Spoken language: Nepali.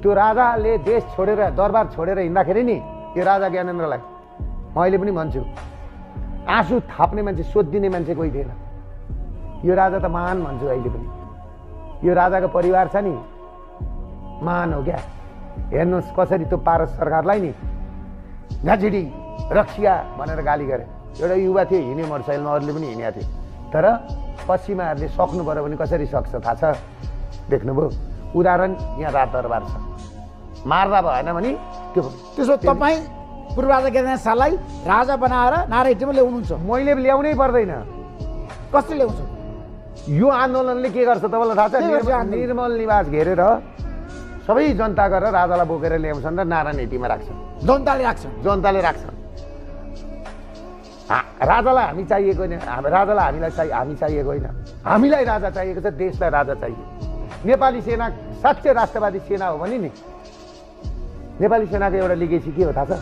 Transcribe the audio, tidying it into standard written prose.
त्यो राजाले देश छोडेर दरबार छोडेर हिँड्दाखेरि नि यो राजा ज्ञानेन्द्रलाई मैले पनि भन्छु आँसु थाप्ने मान्छे सोधिदिने मान्छे कोही थिएन। यो राजा त महान भन्छु अहिले पनि। यो राजाको परिवार छ नि महान हो क्या। हेर्नुहोस् कसरी त्यो पारस सरकारलाई नि झाँझिडी रक्सिया भनेर गाली गरे। एउटा युवा थियो हिँड्ने मोटरसाइकलमा, अरूले पनि हिँडेको थियो। तर पश्चिमाहरूले सक्नु पर्यो भने कसरी सक्छ थाहा छ? देख्नुभयो उदाहरण यहाँ राज दरबार छ। मार्दा भएन भने त्यो त्यसो तपाईँ पूर्व राजा ज्ञानेन्द्र शाहलाई राजा बनाएर नारायणमा ल्याउनुहुन्छ? मैले ल्याउनै पर्दैन। कसले ल्याउँछ? यो आन्दोलनले के गर्छ तपाईँलाई थाहा छ? निर्मल निवास घेरेर सबै जनता गरेर राजालाई बोकेर ल्याउँछन् र नारायणहिटीमा राख्छन्। जनताले राख्छन्? जनताले राख्छन्। राजालाई हामी चाहिएको होइन, राजालाई हामी चाहिएको होइन। हामीलाई राजा चाहिएको छ, देशलाई राजा चाहियो। नेपाली सेना साँच्चै राष्ट्रवादी सेना हो भने नि नेपाली सेनाको एउटा लिगेसी के हो थाहा छ?